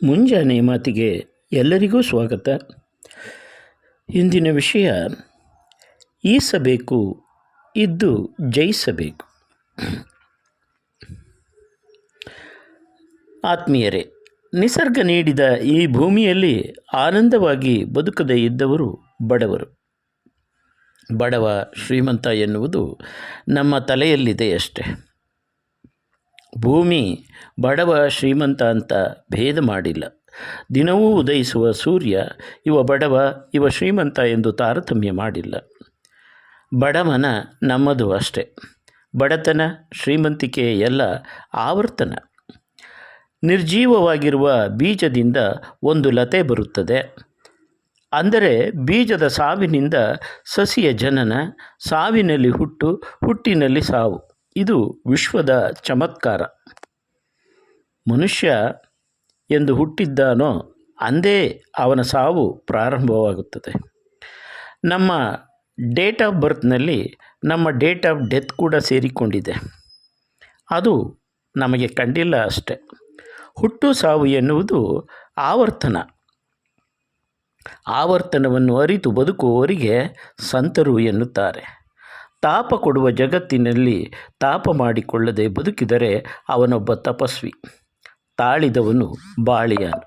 ಮುಂಜಾನೆ ಮಾತಿಗೆ ಎಲ್ಲರಿಗೂ ಸ್ವಾಗತ. ಇಂದಿನ ವಿಷಯ ಈಸಬೇಕು, ಇದ್ದು ಜಯಿಸಬೇಕು. ಆತ್ಮೀಯರೇ, ನಿಸರ್ಗ ನೀಡಿದ ಈ ಭೂಮಿಯಲ್ಲಿ ಆನಂದವಾಗಿ ಬದುಕದೇ ಇದ್ದವರು ಬಡವರು. ಬಡವ ಶ್ರೀಮಂತ ಎನ್ನುವುದು ನಮ್ಮ ತಲೆಯಲ್ಲಿದೆ ಅಷ್ಟೆ. ಭೂಮಿ ಬಡವ ಶ್ರೀಮಂತ ಅಂತ ಭೇದ ಮಾಡಿಲ್ಲ. ದಿನವೂ ಉದಯಿಸುವ ಸೂರ್ಯ ಇವ ಬಡವ ಇವ ಶ್ರೀಮಂತ ಎಂದು ತಾರತಮ್ಯ ಮಾಡಿಲ್ಲ. ಬಡವನ ನಮ್ಮದು ಅಷ್ಟೆ. ಬಡತನ ಶ್ರೀಮಂತಿಕೆ ಎಲ್ಲ ಆವರ್ತನ. ನಿರ್ಜೀವವಾಗಿರುವ ಬೀಜದಿಂದ ಒಂದು ಲತೆ ಬರುತ್ತದೆ. ಅಂದರೆ ಬೀಜದ ಸಾವಿನಿಂದ ಸಸಿಯ ಜನನ, ಸಾವಿನಲ್ಲಿ ಹುಟ್ಟು, ಹುಟ್ಟಿನಲ್ಲಿ ಸಾವು. ಇದು ವಿಶ್ವದ ಚಮತ್ಕಾರ. ಮನುಷ್ಯ ಎಂದು ಹುಟ್ಟಿದ್ದಾನೋ ಅಂದೇ ಅವನ ಸಾವು ಪ್ರಾರಂಭವಾಗುತ್ತದೆ. ನಮ್ಮ ಡೇಟ್ ಆಫ್ ಬರ್ತ್ನಲ್ಲಿ ನಮ್ಮ ಡೇಟ್ ಆಫ್ ಡೆತ್ ಕೂಡ ಸೇರಿಕೊಂಡಿದೆ. ಅದು ನಮಗೆ ಕಂಡಿಲ್ಲ ಅಷ್ಟೆ. ಹುಟ್ಟು ಸಾವು ಎನ್ನುವುದು ಆವರ್ತನ. ಆವರ್ತನವನ್ನು ಅರಿತು ಬದುಕುವವರಿಗೆ ಸಂತರು ಎನ್ನುತ್ತಾರೆ. ತಾಪ ಕೊಡುವ ಜಗತ್ತಿನಲ್ಲಿ ತಾಪ ಮಾಡಿಕೊಳ್ಳದೆ ಬದುಕಿದರೆ ಅವನೊಬ್ಬ ತಪಸ್ವಿ. ತಾಳಿದವನು ಬಾಳಿಯಾನು.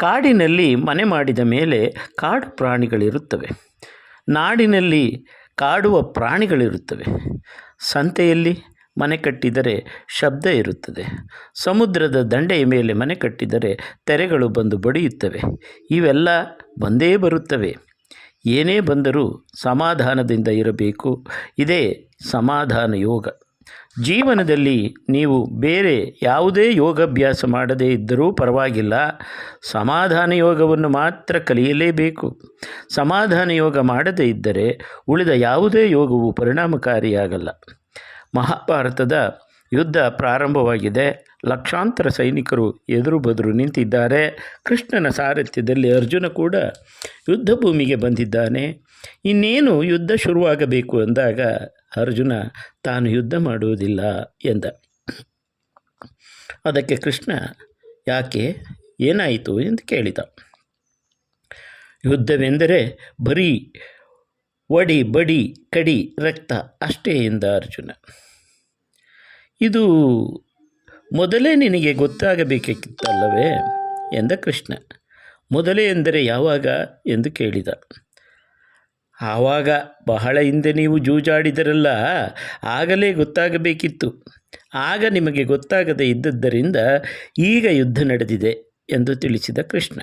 ಕಾಡಿನಲ್ಲಿ ಮನೆ ಮಾಡಿದ ಮೇಲೆ ಕಾಡು ಪ್ರಾಣಿಗಳಿರುತ್ತವೆ. ನಾಡಿನಲ್ಲಿ ಕಾಡುವ ಪ್ರಾಣಿಗಳಿರುತ್ತವೆ. ಸಂತೆಯಲ್ಲಿ ಮನೆ ಕಟ್ಟಿದರೆ ಶಬ್ದ ಇರುತ್ತದೆ. ಸಮುದ್ರದ ದಂಡೆಯ ಮೇಲೆ ಮನೆ ಕಟ್ಟಿದರೆ ತೆರೆಗಳು ಬಂದು ಬಡಿಯುತ್ತವೆ. ಇವೆಲ್ಲ ಬಂದೇ ಬರುತ್ತವೆ. ಏನೇ ಬಂದರೂ ಸಮಾಧಾನದಿಂದ ಇರಬೇಕು. ಇದೇ ಸಮಾಧಾನ ಯೋಗ. ಜೀವನದಲ್ಲಿ ನೀವು ಬೇರೆ ಯಾವುದೇ ಯೋಗಾಭ್ಯಾಸ ಮಾಡದೇ ಇದ್ದರೂ ಪರವಾಗಿಲ್ಲ, ಸಮಾಧಾನ ಯೋಗವನ್ನು ಮಾತ್ರ ಕಲಿಯಲೇಬೇಕು. ಸಮಾಧಾನ ಯೋಗ ಮಾಡದೇ ಇದ್ದರೆ ಉಳಿದ ಯಾವುದೇ ಯೋಗವು ಪರಿಣಾಮಕಾರಿಯಾಗಲ್ಲ. ಮಹಾಭಾರತದ ಯುದ್ಧ ಪ್ರಾರಂಭವಾಗಿದೆ. ಲಕ್ಷಾಂತರ ಸೈನಿಕರು ಎದುರು ಬದುರು ನಿಂತಿದ್ದಾರೆ. ಕೃಷ್ಣನ ಸಾರಥ್ಯದಲ್ಲಿ ಅರ್ಜುನ ಕೂಡ ಯುದ್ಧ ಭೂಮಿಗೆ ಬಂದಿದ್ದಾನೆ. ಇನ್ನೇನು ಯುದ್ಧ ಶುರುವಾಗಬೇಕು ಎಂದಾಗ ಅರ್ಜುನ ತಾನು ಯುದ್ಧ ಮಾಡುವುದಿಲ್ಲ ಎಂದ. ಅದಕ್ಕೆ ಕೃಷ್ಣ ಯಾಕೆ, ಏನಾಯಿತು ಎಂದು ಕೇಳಿದ. ಯುದ್ಧವೆಂದರೆ ಬರೀ ಒಡಿ ಬಡಿ ಕಡಿ ರಕ್ತ ಅಷ್ಟೇ ಎಂದ ಅರ್ಜುನ. ಇದು ಮೊದಲೇ ನಿನಗೆ ಗೊತ್ತಾಗಬೇಕಿತ್ತಲ್ಲವೇ ಎಂದ ಕೃಷ್ಣ. ಮೊದಲೇ ಎಂದರೆ ಯಾವಾಗ ಎಂದು ಕೇಳಿದ. ಆವಾಗ ಬಹಳ ಹಿಂದೆ ನೀವು ಜೂಜಾಡಿದರಲ್ಲ, ಆಗಲೇ ಗೊತ್ತಾಗಬೇಕಿತ್ತು. ಆಗ ನಿಮಗೆ ಗೊತ್ತಾಗದೇ ಇದ್ದದ್ದರಿಂದ ಈಗ ಯುದ್ಧ ನಡೆದಿದೆ ಎಂದು ತಿಳಿಸಿದ ಕೃಷ್ಣ.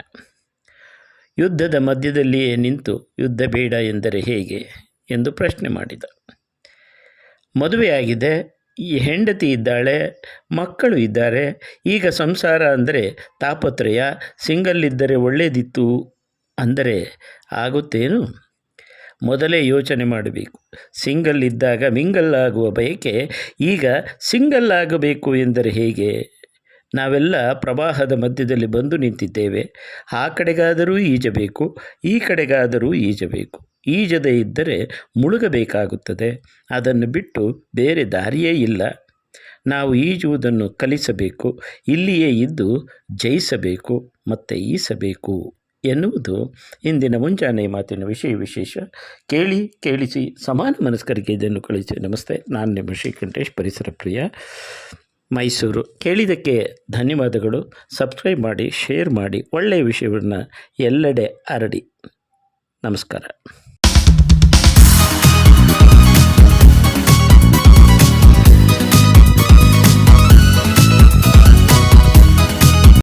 ಯುದ್ಧದ ಮಧ್ಯದಲ್ಲಿಯೇ ನಿಂತು ಯುದ್ಧ ಬೇಡ ಎಂದರೆ ಹೇಗೆ ಎಂದು ಪ್ರಶ್ನೆ ಮಾಡಿದ. ಮದುವೆಯಾಗಿದೆ, ಈ ಹೆಂಡತಿ ಇದ್ದಾಳೆ, ಮಕ್ಕಳು ಇದ್ದಾರೆ. ಈಗ ಸಂಸಾರ ಅಂದರೆ ತಾಪತ್ರಯ. ಸಿಂಗಲ್ಲಿದ್ದರೆ ಒಳ್ಳೆಯದಿತ್ತು ಅಂದರೆ ಆಗುತ್ತೇನು? ಮೊದಲೇ ಯೋಚನೆ ಮಾಡಬೇಕು. ಸಿಂಗಲ್ ಇದ್ದಾಗ ಮಿಂಗಲ್ ಆಗುವ ಬಯಕೆ ಈಗ ಸಿಂಗಲ್ ಆಗಬೇಕು ಎಂದರೆ ಹೇಗೆ? ನಾವೆಲ್ಲ ಪ್ರವಾಹದ ಮಧ್ಯದಲ್ಲಿ ಬಂದು ನಿಂತಿದ್ದೇವೆ. ಆ ಕಡೆಗಾದರೂ ಈಜಬೇಕು, ಈ ಕಡೆಗಾದರೂ ಈಜಬೇಕು. ಈಜದೇ ಇದ್ದರೆ ಮುಳುಗಬೇಕಾಗುತ್ತದೆ. ಅದನ್ನು ಬಿಟ್ಟು ಬೇರೆ ದಾರಿಯೇ ಇಲ್ಲ. ನಾವು ಈಜುವುದನ್ನು ಕಲಿಸಬೇಕು. ಇಲ್ಲಿಯೇ ಇದ್ದು ಜಯಿಸಬೇಕು ಮತ್ತು ಈಸಬೇಕು ಎನ್ನುವುದು ಇಂದಿನ ಮುಂಜಾನೆ ಮಾತಿನ ವಿಶೇಷ. ಕೇಳಿ ಕೇಳಿಸಿ ಸಮಾನ ಮನಸ್ಕರಿಗೆ ಇದನ್ನು ಕಳಿಸಿ. ನಮಸ್ತೆ, ನಾನು ನಿಮ್ಮ ಶ್ರೀಕಂಠೇಶ್, ಪರಿಸರ ಪ್ರಿಯ, ಮೈಸೂರು. ಕೇಳಿದ್ದಕ್ಕೆ ಧನ್ಯವಾದಗಳು. ಸಬ್ಸ್ಕ್ರೈಬ್ ಮಾಡಿ, ಶೇರ್ ಮಾಡಿ, ಒಳ್ಳೆಯ ವಿಷಯವನ್ನು ಎಲ್ಲೆಡೆ ಹರಡಿ. ನಮಸ್ಕಾರ.